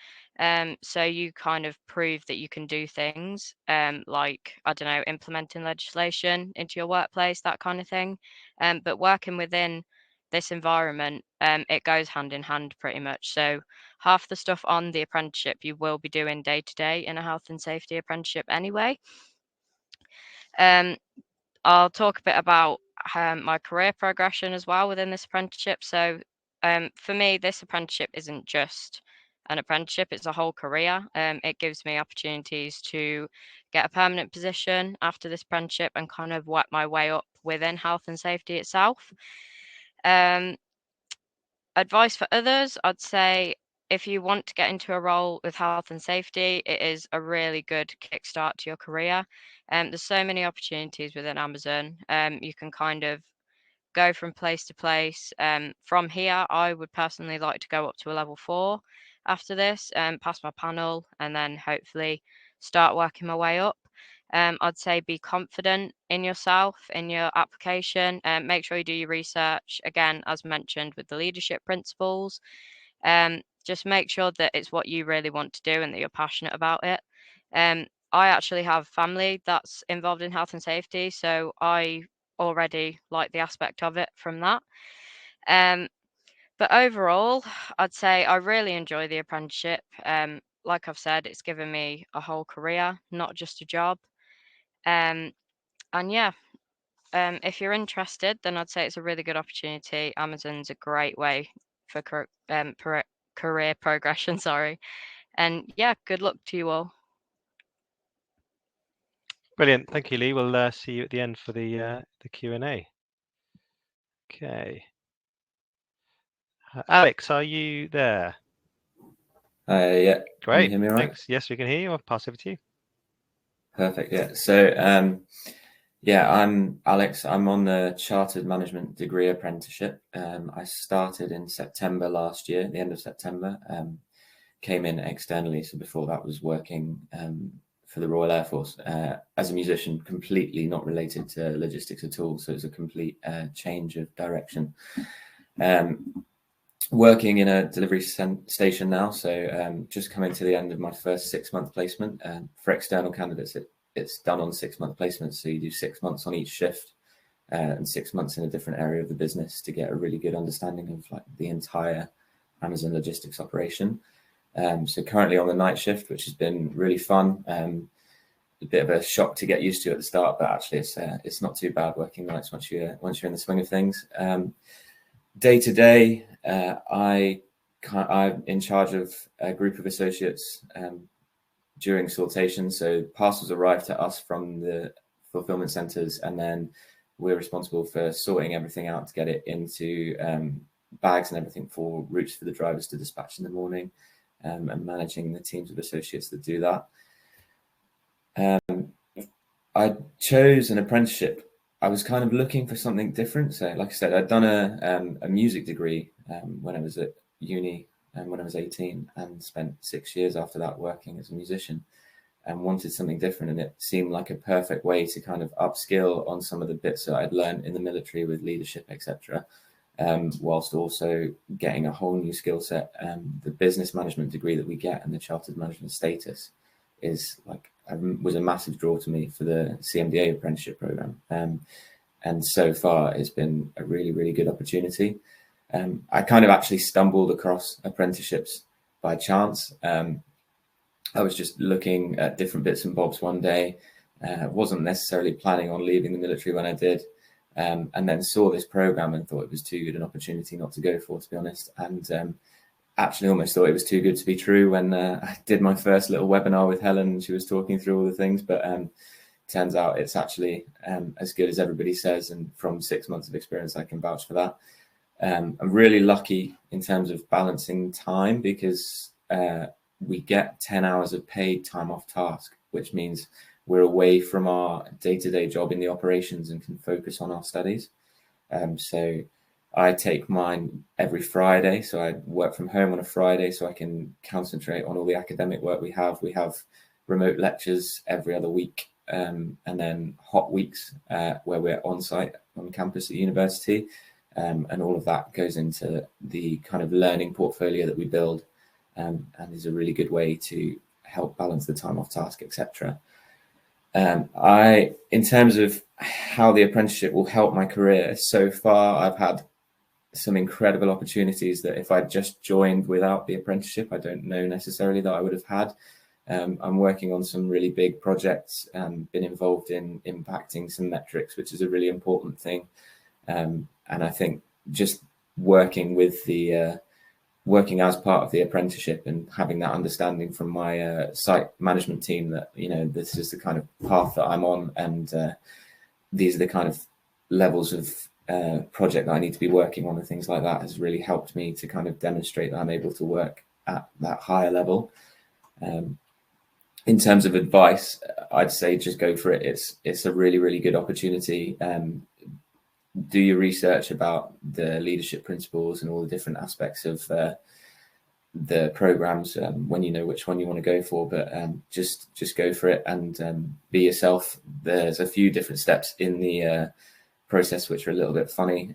So you kind of prove that you can do things like, I don't know, implementing legislation into your workplace, that kind of thing. But working within this environment, it goes hand in hand pretty much. So half the stuff on the apprenticeship you will be doing day to day in a health and safety apprenticeship anyway. I'll talk a bit about my career progression as well within this apprenticeship. So for me, this apprenticeship isn't just an apprenticeship, it's a whole career. It gives me opportunities to get a permanent position after this apprenticeship and kind of work my way up within health and safety itself. Advice for others, I'd say if you want to get into a role with health and safety, it is a really good kickstart to your career. There's so many opportunities within Amazon. You can kind of go from place to place. From here, I would personally like to go up to a level 4 after this, pass my panel, and then hopefully start working my way up. I'd say be confident in yourself, in your application, and make sure you do your research, again, as mentioned with the leadership principles. Just make sure that it's what you really want to do and that you're passionate about it. I actually have family that's involved in health and safety, so I already like the aspect of it from that. But overall, I'd say I really enjoy the apprenticeship. Like I've said, it's given me a whole career, not just a job. And yeah, if you're interested, then I'd say it's a really good opportunity. Amazon's a great way for career progression. Sorry, and yeah, good luck to you all. Brilliant, thank you, Lee. We'll see you at the end for the Q&A. Okay, Alex, are you there? Yeah. Great. Can you hear me all right? Thanks. Yes, we can hear you. I'll pass over to you. Perfect. Yeah. So, yeah, I'm Alex. I'm on the Chartered Management Degree Apprenticeship. I started in September last year, the end of September. Came in externally. So before that was working for the Royal Air Force as a musician, completely not related to logistics at all. So it's a complete change of direction. Working in a delivery station now, so just coming to the end of my first 6-month placement. For external candidates, it's done on 6-month placements, so you do 6 months on each shift and 6 months in a different area of the business to get a really good understanding of like the entire Amazon logistics operation. So currently on the night shift, which has been really fun. A bit of a shock to get used to at the start, but actually it's not too bad working nights once you're in the swing of things. Day to day, I'm in charge of a group of associates during sortation. So parcels arrive to us from the fulfillment centres, and then we're responsible for sorting everything out to get it into bags and everything for routes for the drivers to dispatch in the morning, and managing the teams of associates that do that. I chose an apprenticeship I was kind of looking for something different. So like I said, I'd done a music degree when I was at uni and when I was 18, and spent 6 years after that working as a musician, and wanted something different. And it seemed like a perfect way to kind of upskill on some of the bits that I'd learned in the military with leadership, etc., whilst also getting a whole new skill set. The business management degree that we get and the chartered management status is was a massive draw to me for the CMDA apprenticeship program. And so far it's been a really, really good opportunity. I kind of actually stumbled across apprenticeships by chance. I was just looking at different bits and bobs one day. Wasn't necessarily planning on leaving the military when I did, and then saw this program and thought it was too good an opportunity not to go for, to be honest. And actually almost thought it was too good to be true when I did my first little webinar with Helen and she was talking through all the things. But turns out it's actually as good as everybody says. And from 6 months of experience, I can vouch for that. I'm really lucky in terms of balancing time, because we get 10 hours of paid time off task, which means we're away from our day-to-day job in the operations and can focus on our studies. So I take mine every Friday. So I work from home on a Friday so I can concentrate on all the academic work we have. We have remote lectures every other week, and then hot weeks where we're on site on campus at university. And all of that goes into the kind of learning portfolio that we build, and is a really good way to help balance the time off task, etc. In terms of how the apprenticeship will help my career, so far I've had some incredible opportunities that if I'd just joined without the apprenticeship, I don't know necessarily that I would have had. I'm working on some really big projects and been involved in impacting some metrics, which is a really important thing. And I think just working as part of the apprenticeship and having that understanding from my site management team that, you know, this is the kind of path that I'm on, and these are the kind of levels of project that I need to be working on and things like that, has really helped me to kind of demonstrate that I'm able to work at that higher level. In terms of advice, I'd say just go for it. It's a really, really good opportunity. Do your research about the leadership principles and all the different aspects of the programs when you know which one you want to go for. But just go for it and be yourself. There's a few different steps in the process which are a little bit funny,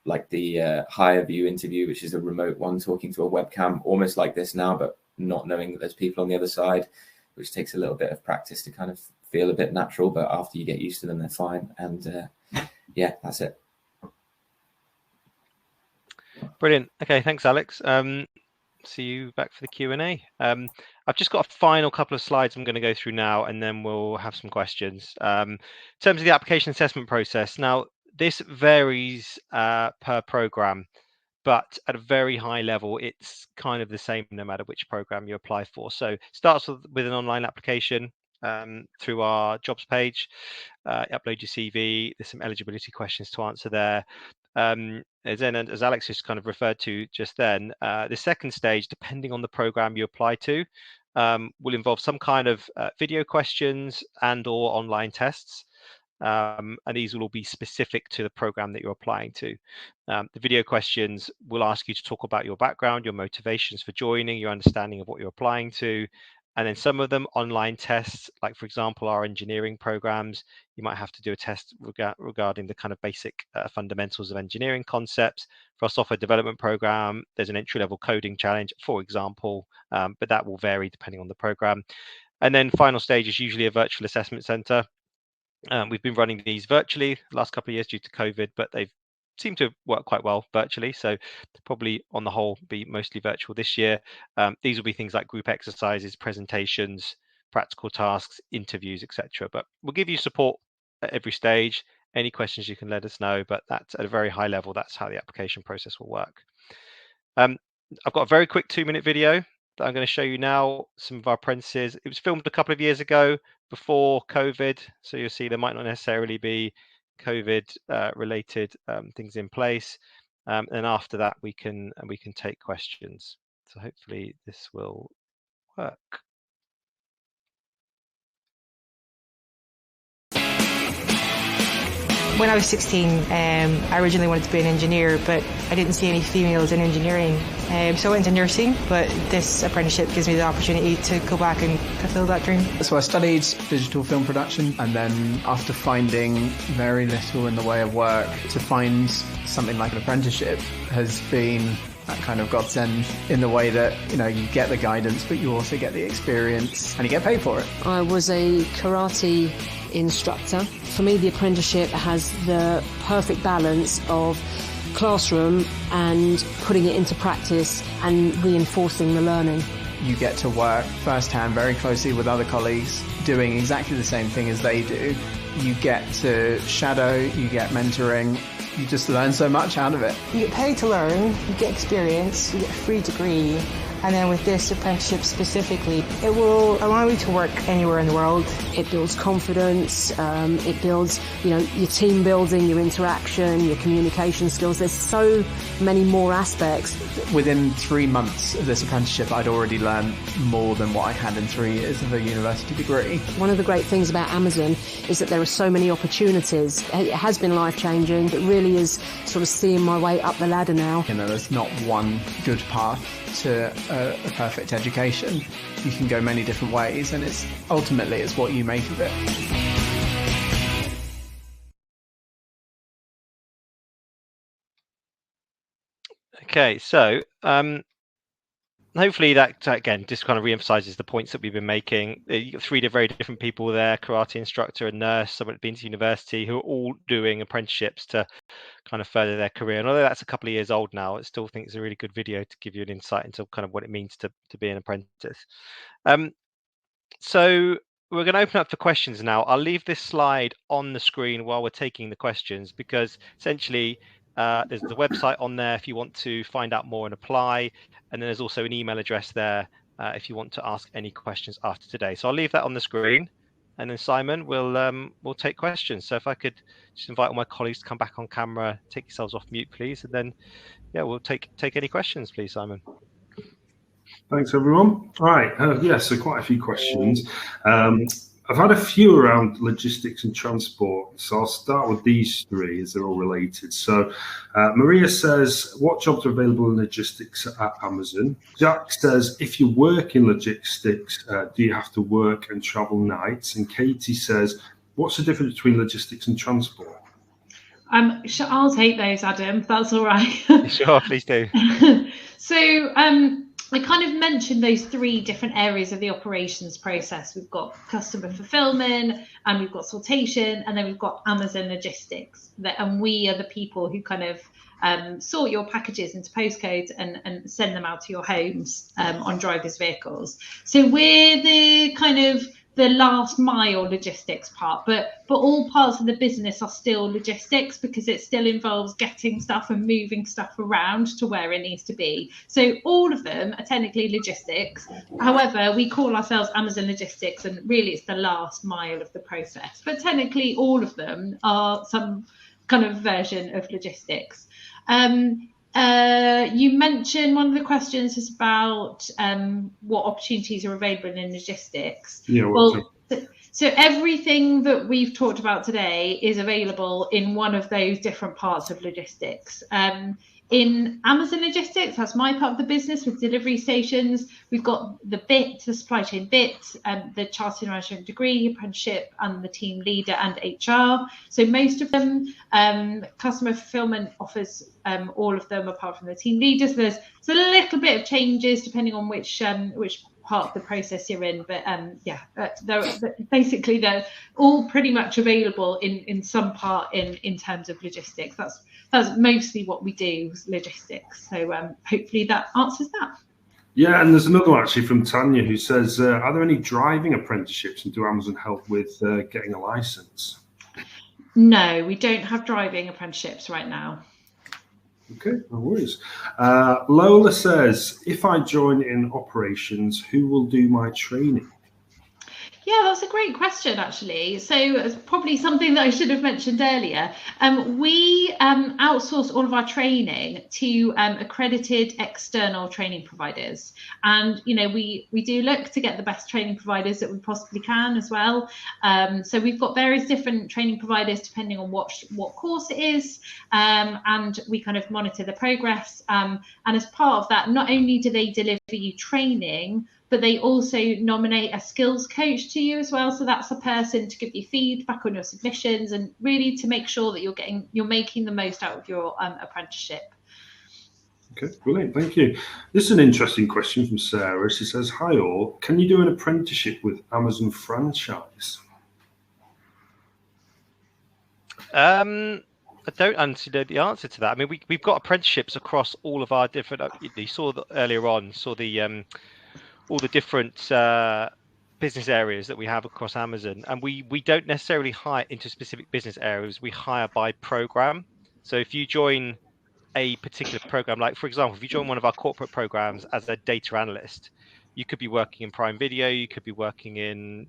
like the higher view interview, which is a remote one, talking to a webcam, almost like this now, but not knowing that there's people on the other side, which takes a little bit of practice to kind of feel a bit natural. But after you get used to them, they're fine. And yeah, that's it. Brilliant. Okay, thanks, Alex. See you back for the Q&A. I've just got a final couple of slides I'm going to go through now, and then we'll have some questions. In terms of the application assessment process, now this varies per program, but at a very high level, it's kind of the same no matter which program you apply for. So it starts with an online application through our jobs page. Upload your CV. There's some eligibility questions to answer there. As Alex just kind of referred to just then, the second stage, depending on the program you apply to, will involve some kind of video questions and/or online tests. And these will all be specific to the program that you're applying to. The video questions will ask you to talk about your background, your motivations for joining, your understanding of what you're applying to. And then some of them online tests, like for example, our engineering programs, you might have to do a test regarding the kind of basic fundamentals of engineering concepts. For our software development program, there's an entry-level coding challenge, for example, but that will vary depending on the program. And then final stage is usually a virtual assessment center. We've been running these virtually the last couple of years due to COVID, but they've seemed to work quite well virtually. So probably on the whole be mostly virtual this year. These will be things like group exercises, presentations, practical tasks, interviews, etc. But we'll give you support at every stage. Any questions you can let us know, but that's at a very high level. That's how the application process will work. I've got a very quick 2-minute video that I'm going to show you now. Some of our apprentices. It was filmed a couple of years ago before COVID, so you'll see there might not necessarily be COVID related things in place, and after that we can take questions. So hopefully this will work. When I was 16, I originally wanted to be an engineer, but I didn't see any females in engineering. So I went into nursing, but this apprenticeship gives me the opportunity to go back and fulfill that dream. So I studied digital film production, and then after finding very little in the way of work, to find something like an apprenticeship has been that kind of godsend in the way that, you know, you get the guidance, but you also get the experience and you get paid for it. I was a karate instructor. For me, the apprenticeship has the perfect balance of classroom and putting it into practice and reinforcing the learning. You get to work firsthand very closely with other colleagues doing exactly the same thing as they do. You get to shadow, you get mentoring, you just learn so much out of it. You get paid to learn, you get experience, you get a free degree, and then with this apprenticeship specifically, it will allow you to work anywhere in the world. It builds confidence, it builds, you know, your team building, your interaction, your communication skills. There's so many more aspects. Within 3 months of this apprenticeship, I'd already learned more than what I had in 3 years of a university degree. One of the great things about Amazon is that there are so many opportunities. It has been life-changing, but really is sort of seeing my way up the ladder now. You know, there's not one good path to a perfect education. You can go many different ways, and it's ultimately what you make of it. Okay, so hopefully that again just kind of re-emphasizes the points that we've been making. You've got 3 very different people there: karate instructor, a nurse, someone who's been to university, who are all doing apprenticeships to kind of further their career. And although that's a couple of years old now, I still think it's a really good video to give you an insight into kind of what it means to be an apprentice. So we're going to open up for questions now. I'll leave this slide on the screen while we're taking the questions, because essentially there's the website on there if you want to find out more and apply, and then there's also an email address there if you want to ask any questions after today. So I'll leave that on the screen, and then Simon will take questions. So if I could just invite all my colleagues to come back on camera, take yourselves off mute, please, and then yeah, we'll take any questions, please, Simon. Thanks, everyone. All right, so quite a few questions. I've had a few around logistics and transport, so I'll start with these 3 as they're all related. So Maria says, what jobs are available in logistics at Amazon? Jack says, if you work in logistics, do you have to work and travel nights? And Katie says, what's the difference between logistics and transport? I'll take those, Adam, if that's all right. Sure, please do. So I kind of mentioned those 3 different areas of the operations process. We've got customer fulfillment, and we've got sortation, and then we've got Amazon logistics. And we are the people who kind of sort your packages into postcodes and send them out to your homes on drivers' vehicles. So we're the kind of the last mile logistics part, but all parts of the business are still logistics, because it still involves getting stuff and moving stuff around to where it needs to be. So all of them are technically logistics. However, we call ourselves Amazon Logistics, and really it's the last mile of the process. But technically all of them are some kind of version of logistics. You mentioned one of the questions is about what opportunities are available in logistics. Yeah, well, so everything that we've talked about today is available in one of those different parts of logistics. In Amazon Logistics, that's my part of the business with delivery stations. We've got the supply chain bit, the chartered management degree, apprenticeship, and the team leader and HR. So most of them, customer fulfillment offers all of them apart from the team leaders. There's a little bit of changes depending on which part of the process you're in, but basically they're all pretty much available in some part in terms of logistics. That's mostly what we do, logistics. So hopefully that answers that. Yeah, and there's another one actually from Tanya who says, are there any driving apprenticeships, and do Amazon help with getting a license? No, we don't have driving apprenticeships right now. Okay, no worries. Lola says, if I join in operations, who will do my training? Yeah, that's a great question, actually. So it's probably something that I should have mentioned earlier. We outsource all of our training to accredited external training providers. And, we do look to get the best training providers that we possibly can as well. So we've got various different training providers depending on what course it is. And we kind of monitor the progress. And as part of that, not only do they deliver you training, but they also nominate a skills coach to you as well. So that's a person to give you feedback on your submissions and really to make sure that you're making the most out of your apprenticeship. Okay, brilliant, thank you. This is an interesting question from Sarah. She says, hi all, can you do an apprenticeship with Amazon franchise? I don't actually know the answer to that. I mean, we've got apprenticeships across all of our different. You saw earlier on. Saw the all the different business areas that we have across Amazon, and we don't necessarily hire into specific business areas. We hire by program. So if you join a particular program, like for example, if you join one of our corporate programs as a data analyst, you could be working in Prime Video, you could be working in,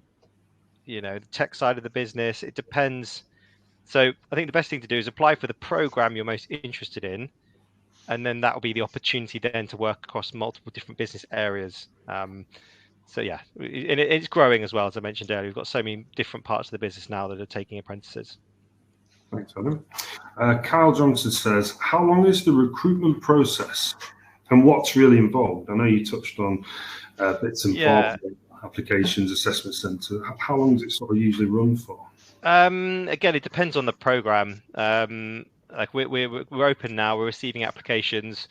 the tech side of the business. It depends. So I think the best thing to do is apply for the program you're most interested in, and then that will be the opportunity then to work across multiple different business areas. So yeah, and it's growing as well, as I mentioned earlier. We've got so many different parts of the business now that are taking apprentices. Thanks, Adam. Kyle Johnson says, how long is the recruitment process and what's really involved? I know you touched on bits and bobs, applications, assessment centre. How long does it sort of usually run for? Again, it depends on the program. Like we're open now. We're receiving applications.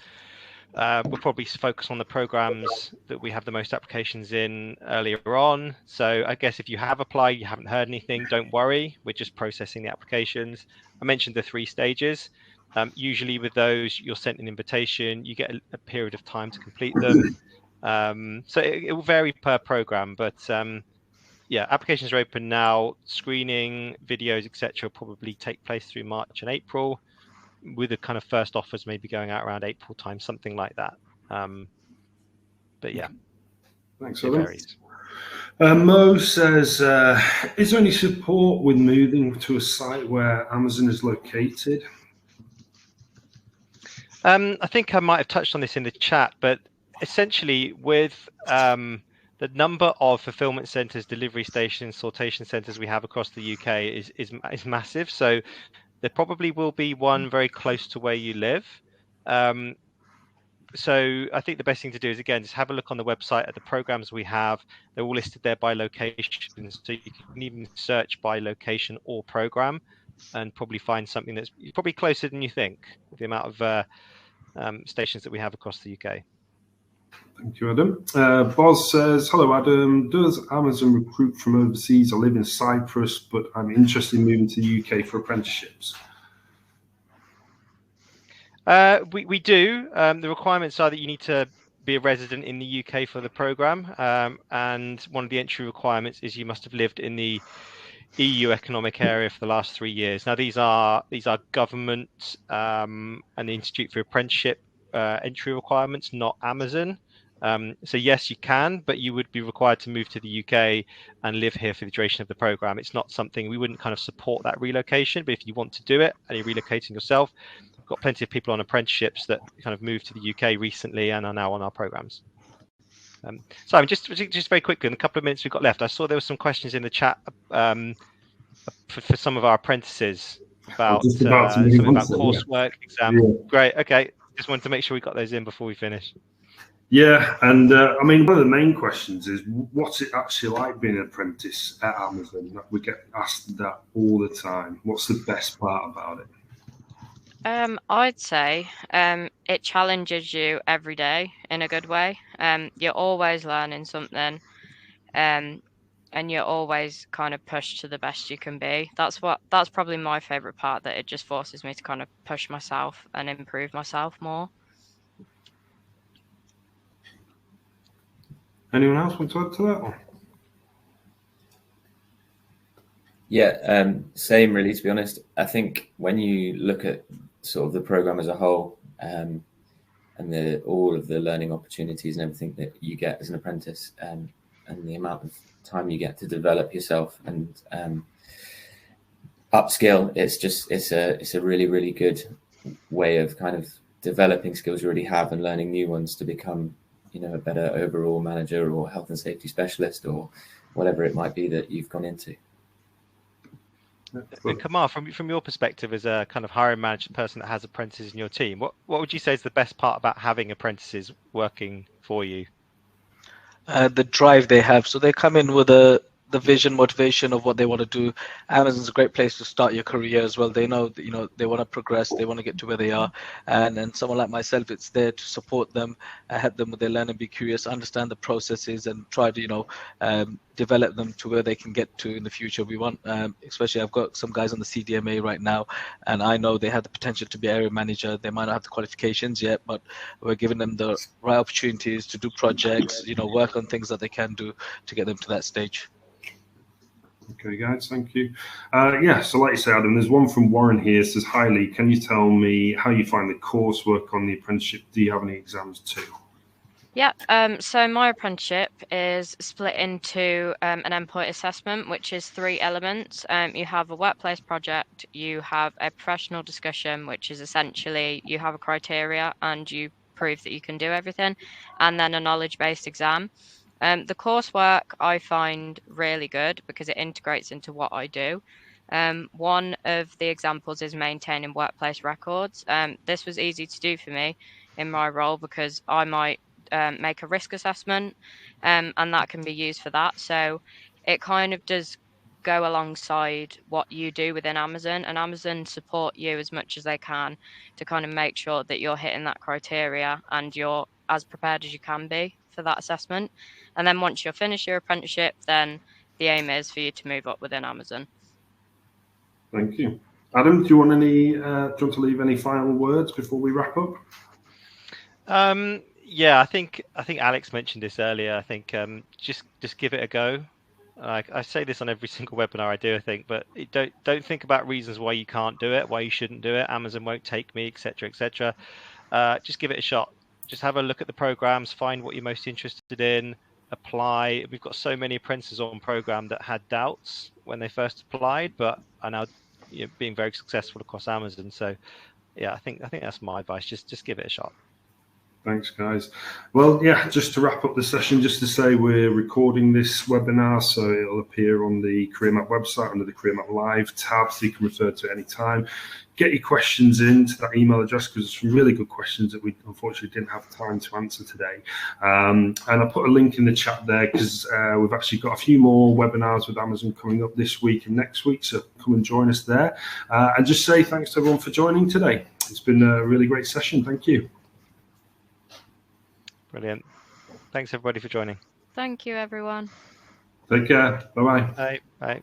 We'll probably focus on the programs that we have the most applications in earlier on. So I guess if you have applied, you haven't heard anything, don't worry. We're just processing the applications. I mentioned the 3 stages. Usually with those, you're sent an invitation. You get a period of time to complete them. So it will vary per program, but yeah, applications are open now. Screening, videos, etc., probably take place through March and April, with the kind of first offers maybe going out around April time, something like that. But yeah, thanks. It varies. Mo says, is there any support with moving to a site where Amazon is located? I think I might have touched on this in the chat, but essentially with the number of fulfillment centres, delivery stations, sortation centres we have across the UK is massive. So there probably will be one very close to where you live. So I think the best thing to do is, again, just have a look on the website at the programs we have. They're all listed there by location. So you can even search by location or program and probably find something that's probably closer than you think, with the amount of stations that we have across the UK. Thank you, Adam. Boz says, hello, Adam. Does Amazon recruit from overseas? I live in Cyprus, but I'm interested in moving to the UK for apprenticeships. We do. The requirements are that you need to be a resident in the UK for the programme. And one of the entry requirements is you must have lived in the EU economic area for the last 3 years. Now, these are government and the Institute for Apprenticeship entry requirements, not Amazon. So yes, you can, but you would be required to move to the UK and live here for the duration of the program. It's not something, we wouldn't kind of support that relocation, but if you want to do it and you're relocating yourself, we've got plenty of people on apprenticeships that kind of moved to the UK recently and are now on our programs. So just very quickly, in a couple of minutes we've got left, I saw there were some questions in the chat for some of our apprentices about coursework, exam. Yeah. Great, okay. Just wanted to make sure we got those in before we finish. Yeah, and I mean, one of the main questions is, what's it actually like being an apprentice at Amazon? We get asked that all the time. What's the best part about it? I'd say it challenges you every day in a good way. You're always learning something, and you're always kind of pushed to the best you can be. That's probably my favourite part, that it just forces me to kind of push myself and improve myself more. Anyone else want to add to that one? Yeah, same really, to be honest. I think when you look at sort of the program as a whole, and all of the learning opportunities and everything that you get as an apprentice, and the amount of time you get to develop yourself and upskill. It's a really, really good way of kind of developing skills you already have and learning new ones to become, you know, a better overall manager or health and safety specialist or whatever it might be that you've gone into. And Kamar, from your perspective as a kind of hiring manager person that has apprentices in your team, what would you say is the best part about having apprentices working for you? The drive they have. So they come in with the vision, motivation of what they want to do. Amazon's a great place to start your career as well. They know that, you know, they want to progress, they want to get to where they are, and someone like myself, it's there to support them, help them with their learning, be curious, understand the processes, and try to, you know, develop them to where they can get to in the future. We want, especially I've got some guys on the CDMA right now, and I know they have the potential to be area manager. They might not have the qualifications yet, but we're giving them the right opportunities to do projects, you know, work on things that they can do to get them to that stage. Okay, guys, thank you. Yeah, so like you say, Adam, there's one from Warren here. It says, "Hi Lee, can you tell me how you find the coursework on the apprenticeship? Do you have any exams too?" Yeah, so my apprenticeship is split into an endpoint assessment, which is 3 elements. You have a workplace project, you have a professional discussion, which is essentially you have a criteria and you prove that you can do everything, and then a knowledge-based exam. The coursework I find really good because it integrates into what I do. One of the examples is maintaining workplace records. This was easy to do for me in my role because I might make a risk assessment, and that can be used for that. So it kind of does go alongside what you do within Amazon, and Amazon support you as much as they can to kind of make sure that you're hitting that criteria and you're as prepared as you can be for that assessment. And then once you're finished your apprenticeship, then the aim is for you to move up within Amazon. Thank you. Adam, do you want to leave any final words before we wrap up? Yeah, I think Alex mentioned this earlier. I think just give it a go. I say this on every single webinar I do, I think, but don't think about reasons why you can't do it, why you shouldn't do it. Amazon won't take me, etc., etc. Just give it a shot. Just have a look at the programs, find what you're most interested in, apply. We've got so many apprentices on program that had doubts when they first applied, but are now, you know, being very successful across Amazon. So yeah, I think that's my advice. Just give it a shot. Thanks, guys. Well, yeah, just to wrap up the session, just to say we're recording this webinar, so it'll appear on the CareerMap website under the CareerMap Live tab, so you can refer to it any time. Get your questions into that email address because there's some really good questions that we unfortunately didn't have time to answer today. And I'll put a link in the chat there because we've actually got a few more webinars with Amazon coming up this week and next week, so come and join us there. And just say thanks to everyone for joining today. It's been a really great session. Thank you. Brilliant. Thanks everybody for joining. Thank you, everyone. Take care. Bye-bye. Bye. Bye.